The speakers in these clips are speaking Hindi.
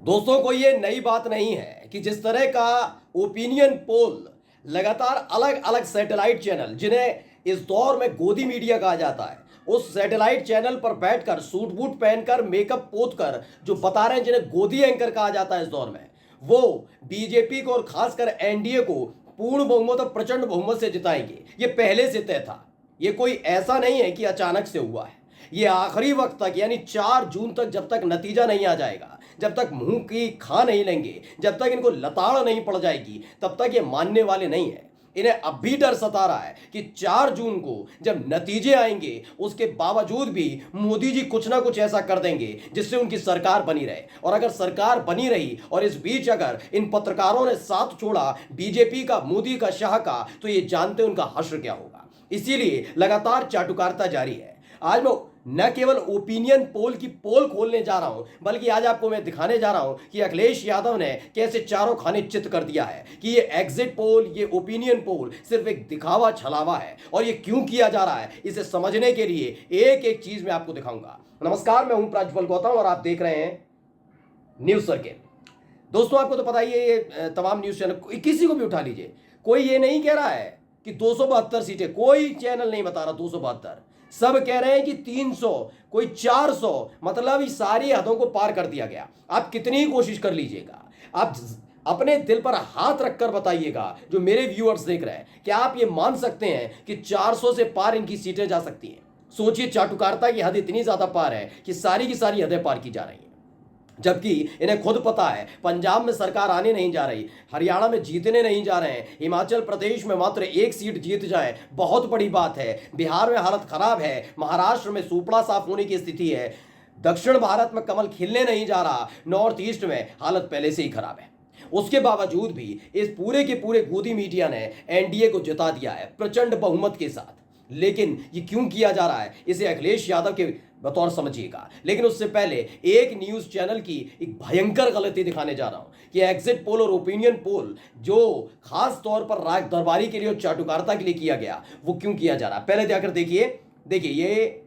दोस्तों को ये नई बात नहीं है कि जिस तरह का ओपिनियन पोल लगातार अलग अलग सैटेलाइट चैनल जिन्हें इस दौर में गोदी मीडिया कहा जाता है उस सैटेलाइट चैनल पर बैठकर सूट बूट पहनकर मेकअप पोत कर जो बता रहे हैं जिन्हें गोदी एंकर कहा जाता है इस दौर में वो बीजेपी को और खासकर एनडीए को पूर्ण बहुमत और प्रचंड बहुमत से जिताएंगे। ये पहले से तय था। ये कोई ऐसा नहीं है कि अचानक से हुआ है। ये आखिरी वक्त तक यानी 4 जून तक जब तक नतीजा नहीं आ जाएगा, जब तक मुंह की खा नहीं लेंगे, जब तक इनको लताड़ नहीं पड़ जाएगी, तब तक ये मानने वाले नहीं है। इन्हें अब भी डर सता रहा है कि 4 जून को जब नतीजे आएंगे उसके बावजूद भी मोदी जी कुछ ना कुछ ऐसा कर देंगे जिससे उनकी सरकार बनी रहे। और अगर सरकार बनी रही और इस बीच अगर इन पत्रकारों ने साथ छोड़ा बीजेपी का, मोदी का, शाह का, तो ये जानते उनका हश्र क्या होगा। इसीलिए लगातार चाटुकारिता जारी है। आज मैं न केवल ओपिनियन पोल की पोल खोलने जा रहा हूं, बल्कि आज आपको मैं दिखाने जा रहा हूं कि अखिलेश यादव ने कैसे चारों खाने चित कर दिया है कि ये एग्जिट पोल, ये ओपिनियन पोल सिर्फ एक दिखावा छलावा है। और ये क्यों किया जा रहा है, इसे समझने के लिए एक एक चीज मैं आपको दिखाऊंगा। नमस्कार, मैं हूं प्रज्वल गौतम और आप देख रहे हैं न्यूज सर्किट। दोस्तों, आपको तो पता ही है ये तमाम न्यूज चैनल, किसी को भी उठा लीजिए, कोई ये नहीं कह रहा है कि 272 सीटें, कोई चैनल नहीं बता रहा 272, सब कह रहे हैं कि 300, कोई 400, मतलब इस सारी हदों को पार कर दिया गया। आप कितनी ही कोशिश कर लीजिएगा, आप अपने दिल पर हाथ रखकर बताइएगा, जो मेरे व्यूअर्स देख रहे हैं, क्या आप ये मान सकते हैं कि 400 से पार इनकी सीटें जा सकती हैं? सोचिए, चाटुकारिता की हद इतनी ज्यादा पार है कि सारी की सारी हदें पार की जा रही हैं। जबकि इन्हें खुद पता है पंजाब में सरकार आने नहीं जा रही, हरियाणा में जीतने नहीं जा रहे हैं, हिमाचल प्रदेश में मात्र 1 सीट जीत जाए बहुत बड़ी बात है, बिहार में हालत खराब है, महाराष्ट्र में सूपड़ा साफ होने की स्थिति है, दक्षिण भारत में कमल खिलने नहीं जा रहा, नॉर्थ ईस्ट में हालत पहले से ही खराब है। उसके बावजूद भी इस पूरे के पूरे गोदी मीडिया ने एनडीए को जिता दिया है प्रचंड बहुमत के साथ। लेकिन ये क्यों किया जा रहा है, इसे अखिलेश यादव के बतौर समझिएगा। लेकिन उससे पहले एक न्यूज चैनल की एक भयंकर गलती दिखाने जा रहा हूं कि एग्जिट पोल और ओपिनियन पोल जो खास तौर पर राज दरबारी के लिए और चाटुकारिता के लिए किया गया, वो क्यों किया जा रहा है। पहले जाकर देखिए ये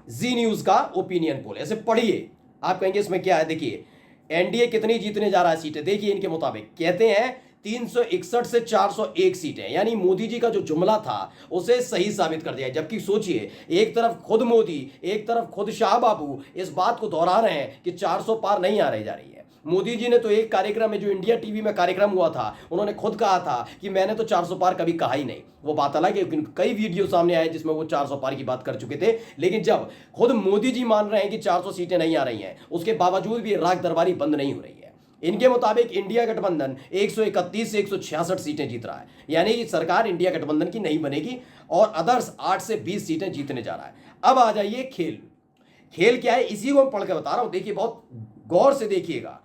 जी न्यूज का ओपिनियन पोल, ऐसे पढ़िए, आप कहेंगे इसमें क्या है। देखिए एनडीए कितनी जीतने जा रहा है सीटें, देखिए इनके मुताबिक कहते हैं 361 से 401 सीटें, यानी मोदी जी का जो जुमला था उसे सही साबित कर दिया। जबकि सोचिए, एक तरफ खुद मोदी, एक तरफ खुद शाह बाबू इस बात को दोहरा रहे हैं कि 400 पार नहीं आ रही जा रही है। मोदी जी ने तो एक कार्यक्रम में, जो इंडिया टीवी में कार्यक्रम हुआ था, उन्होंने खुद कहा था कि मैंने तो 400 पार कभी कहा ही नहीं। वो बात अलग है, कई वीडियो सामने आए जिसमें वो 400 पार की बात कर चुके थे। लेकिन जब खुद मोदी जी मान रहे हैं कि 400 सीटें नहीं आ रही हैं, उसके बावजूद भी राग दरबारी बंद नहीं हो रही है। इनके मुताबिक इंडिया गठबंधन 131 से 166 सीटें जीत रहा है, यानी सरकार इंडिया गठबंधन की नहीं बनेगी और अदर्स 8 से 20 सीटें जीतने जा रहा है। अब आ जाइए खेल क्या है, इसी को मैं पढ़ के बता रहा हूं। देखिए, बहुत गौर से देखिएगा।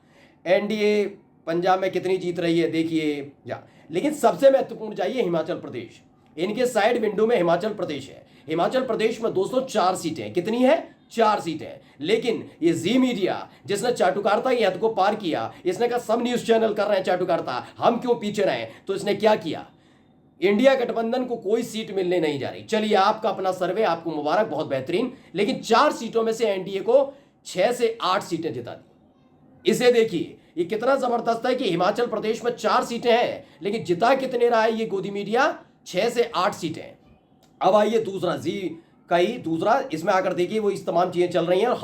एनडीए पंजाब में कितनी जीत रही है देखिए या, लेकिन सबसे महत्वपूर्ण जाइए हिमाचल प्रदेश। इनके साइड विंडो में हिमाचल प्रदेश है। हिमाचल प्रदेश में दोस्तों 4 सीटें, कितनी है, 4 सीटें। लेकिन ये जी मीडिया जिसने चाटुकारिता की हद को पार किया, इसने कहा सब न्यूज चैनल कर रहे हैं चाटुकारिता, हम क्यों पीछे रहे। तो इसने क्या किया, इंडिया गठबंधन को कोई सीट मिलने नहीं जा रही। चलिए, आपका अपना सर्वे, आपको मुबारक, बहुत बेहतरीन। लेकिन 4 सीटों में से एनडीए को 6 से 8 सीटें जिता दी। इसे देखिए, ये कितना जबरदस्त है कि हिमाचल प्रदेश में 4 सीटें हैं, लेकिन जिता कितने रहा है ये गोदी मीडिया, 6 से 8 सीटें। अब आइए दूसरा, जी का ही दूसरा, इसमें आकर देखिए वो इस तमाम चीजें चल रही हैं। और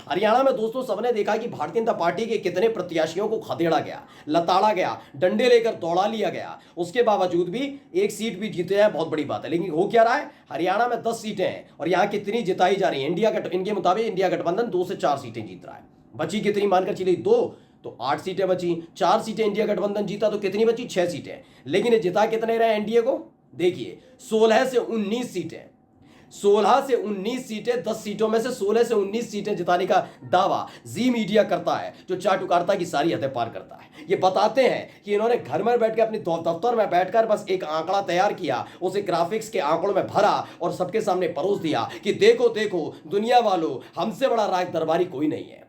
हरियाणा में दोस्तों सबने देखा कि भारतीय जनता पार्टी के कितने प्रत्याशियों को खदेड़ा गया, लताड़ा गया, डंडे लेकर दौड़ा लिया गया। उसके बावजूद भी 1 सीट भी जीते हैं, बहुत बड़ी बात है। लेकिन हो क्या रहा है, हरियाणा में 10 सीटें हैं और यहाँ कितनी जिताई जा रही है। इनके मुताबिक इंडिया गठबंधन 2 से 4 सीटें जीत रहा है। बची कितनी, मानकर चलिए 2, तो 8 सीटें बची। 4 सीटें इंडिया गठबंधन जीता तो कितनी बची, 6 सीटें। लेकिन ये जिता कितने रहे एनडीए को, देखिए 16 से 19 सीटें। 16 से 19 सीटें, 10 सीटों में से 16 से 19 सीटें जिताने का दावा जी मीडिया करता है, जो चाटुकारिता की सारी हदें पार करता है। ये बताते हैं कि इन्होंने घर में बैठ के, अपने दफ्तर में बैठकर बस एक आंकड़ा तैयार किया, उसे ग्राफिक्स के आंकड़ों में भरा और सबके सामने परोस दिया कि देखो देखो दुनिया वालों, हमसे बड़ा राज दरबारी कोई नहीं है।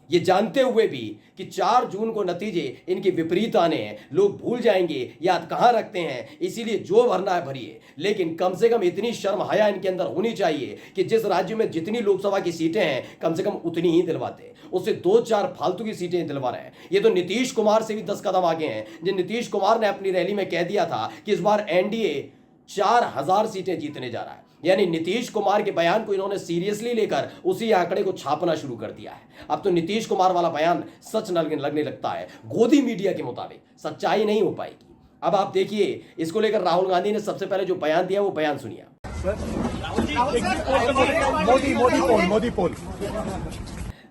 ये जानते हुए भी कि 4 जून को नतीजे इनके विपरीत आने हैं, लोग भूल जाएंगे याद कहाँ रखते हैं, इसीलिए जो भरना है भरिए। लेकिन कम से कम इतनी शर्म हया इनके अंदर होनी चाहिए कि जिस राज्य में जितनी लोकसभा की सीटें हैं कम से कम उतनी ही दिलवाते, उससे 2-4 फालतू की सीटें दिलवा रहे हैं। ये तो नीतीश कुमार से भी 10 कदम आगे हैं, जिन नीतीश कुमार ने अपनी रैली में कह दिया था कि इस बार एनडीए 4000 सीटें जीतने जा रहा है। यानी नीतीश कुमार के बयान को इन्होंने सीरियसली लेकर उसी आंकड़े को छापना शुरू कर दिया है। अब तो नीतीश कुमार वाला बयान सच लगने लगता है। गोदी मीडिया के मुताबिक सच्चाई नहीं हो पाएगी। अब आप देखिए, इसको लेकर राहुल गांधी ने सबसे पहले जो बयान दिया वो बयान सुनिए। मोदी पोल।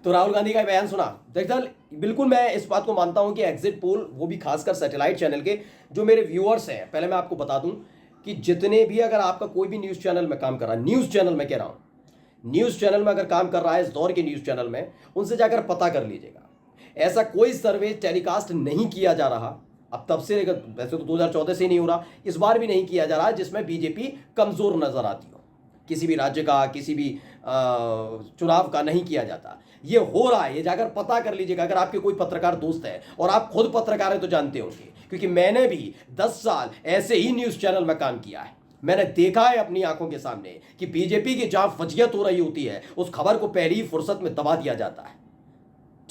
तो राहुल गांधी का बयान सुना। दरअसल बिल्कुल मैं इस बात को मानता हूं कि एग्जिट पोल, वो भी खासकर सैटेलाइट चैनल के जो मेरे व्यूअर्स हैं, पहले मैं आपको बता दूं कि जितने भी, अगर आपका कोई भी न्यूज़ चैनल में काम कर रहा है, न्यूज़ चैनल में कह रहा हूं, न्यूज़ चैनल में अगर काम कर रहा है, इस दौर के न्यूज़ चैनल में, उनसे जाकर पता कर लीजिएगा। ऐसा कोई सर्वे टेलीकास्ट नहीं किया जा रहा अब तब से, वैसे तो 2014 से ही नहीं हो रहा, इस बार भी नहीं किया जा रहा, जिसमें बीजेपी कमज़ोर नज़र आती हो। किसी भी राज्य का, किसी भी चुनाव का नहीं किया जाता। ये हो रहा है, ये जाकर पता कर लीजिएगा। अगर आपके कोई पत्रकार दोस्त है और आप खुद पत्रकार हैं तो जानते होंगे, क्योंकि मैंने भी 10 साल ऐसे ही न्यूज़ चैनल में काम किया है। मैंने देखा है अपनी आंखों के सामने कि बीजेपी की जहां फजियत हो रही होती है, उस खबर को पहली ही फुर्सत में दबा दिया जाता है,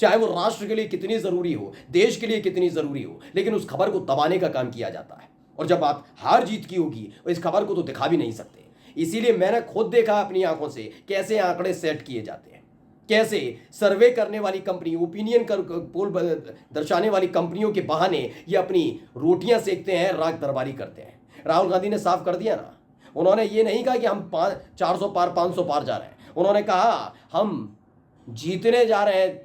चाहे वो राष्ट्र के लिए कितनी ज़रूरी हो, देश के लिए कितनी ज़रूरी हो, लेकिन उस खबर को दबाने का काम किया जाता है। और जब बात हार जीत की होगी तो इस खबर को तो दिखा भी नहीं सकते। इसीलिए मैंने खुद देखा अपनी आंखों से कैसे आंकड़े सेट किए जाते हैं, कैसे सर्वे करने वाली कंपनी, ओपिनियन पोल दर्शाने वाली कंपनियों के बहाने ये अपनी रोटियां सेकते हैं, राग दरबारी करते हैं। राहुल गांधी ने साफ कर दिया ना, उन्होंने ये नहीं कहा कि हम 400 पार 500 पार जा रहे हैं, उन्होंने कहा हम जीतने जा रहे हैं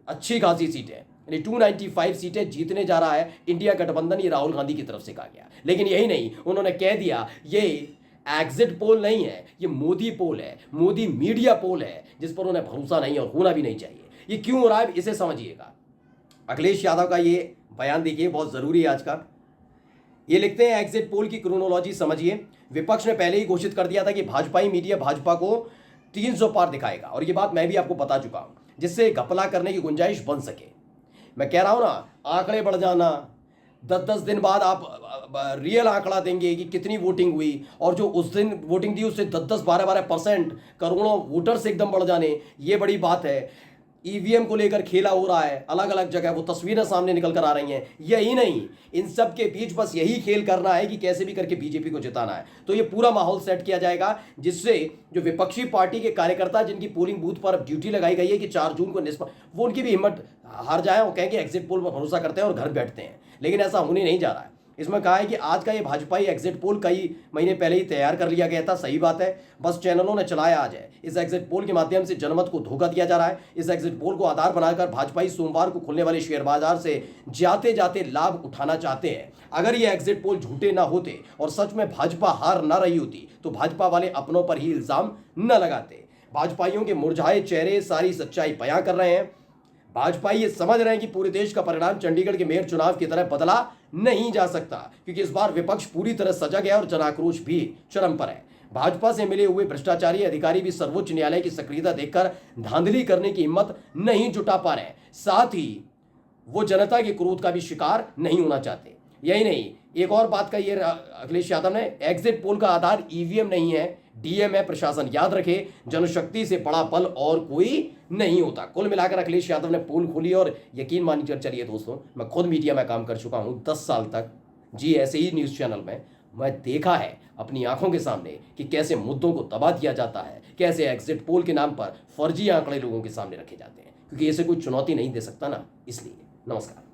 अच्छी खासी सीटें, यानी 295 सीटें जीतने जा रहा है इंडिया गठबंधन। ये राहुल गांधी की तरफ से कहा गया। लेकिन यही नहीं, उन्होंने कह दिया ये एग्जिट पोल नहीं है, ये मोदी पोल है, मोदी मीडिया पोल है, जिस पर उन्हें भरोसा नहीं और होना भी नहीं चाहिए। ये क्यों हो रहा है इसे समझिएगा। अखिलेश यादव का ये बयान देखिए, बहुत ज़रूरी है आज का। ये लिखते हैं, एग्जिट पोल की क्रोनोलॉजी समझिए। विपक्ष ने पहले ही घोषित कर दिया था कि भाजपाई मीडिया भाजपा को 300 पार दिखाएगा, और ये बात मैं भी आपको बता चुका हूं, जिससे घपला करने की गुंजाइश बन सके। मैं कह रहा हूं ना, आंकड़े बढ़ जाना, 10-10 दिन बाद आप रियल आंकड़ा देंगे कि कितनी वोटिंग हुई, और जो उस दिन वोटिंग दी उससे 10-10, 12-12% करोड़ों वोटर्स एकदम बढ़ जाने, ये बड़ी बात है। ईवीएम को लेकर खेला हो रहा है, अलग अलग जगह वो तस्वीरें सामने निकल कर आ रही हैं। यही नहीं, इन सब के बीच बस यही खेल करना है कि कैसे भी करके बीजेपी को जिताना है। तो ये पूरा माहौल सेट किया जाएगा, जिससे जो विपक्षी पार्टी के कार्यकर्ता, जिनकी पोलिंग बूथ पर ड्यूटी लगाई गई है कि 4 जून को वो उनकी भी हिम्मत हार जाए, वो कहें कि एग्जिट पोल पर भरोसा करते हैं और घर बैठते हैं। लेकिन ऐसा होने नहीं जा रहा है। इसमें कहा है कि आज का ये भाजपाई एग्जिट पोल कई महीने पहले ही तैयार कर लिया गया था। सही बात है, बस चैनलों ने चलाया आज है। इस एग्जिट पोल के माध्यम से जनमत को धोखा दिया जा रहा है। इस एग्जिट पोल को आधार बनाकर भाजपाई सोमवार को खुलने वाले शेयर बाजार से जाते जाते लाभ उठाना चाहते हैं। अगर ये एग्जिट पोल झूठे ना होते और सच में भाजपा हार ना रही होती तो भाजपा वाले अपनों पर ही इल्जाम न लगाते। भाजपाइयों के मुरझाए चेहरे सारी सच्चाई बयां कर रहे हैं। भाजपा ये समझ रहे हैं कि पूरे देश का परिणाम चंडीगढ़ के मेयर चुनाव की तरह बदला नहीं जा सकता, क्योंकि इस बार विपक्ष पूरी तरह सजग है और जनाक्रोश भी चरम पर है। भाजपा से मिले हुए भ्रष्टाचारी अधिकारी भी सर्वोच्च न्यायालय की सक्रियता देखकर धांधली करने की हिम्मत नहीं जुटा पा रहे, साथ ही वो जनता के क्रोध का भी शिकार नहीं होना चाहते। यही नहीं, एक और बात का ये अखिलेश यादव ने, एग्जिट पोल का आधार ईवीएम नहीं है, डीएम है। प्रशासन याद रखे, जनशक्ति से बड़ा बल और कोई नहीं होता। कुल मिलाकर अखिलेश यादव ने पोल खोली, और यकीन मानिए चलिए दोस्तों, मैं खुद मीडिया में काम कर चुका हूं 10 साल तक जी, ऐसे ही न्यूज़ चैनल में मैं देखा है अपनी आंखों के सामने कि कैसे मुद्दों को दबा दिया जाता है, कैसे एग्जिट पोल के नाम पर फर्जी आंकड़े लोगों के सामने रखे जाते हैं, क्योंकि ऐसे कोई चुनौती नहीं दे सकता ना। इसलिए नमस्कार।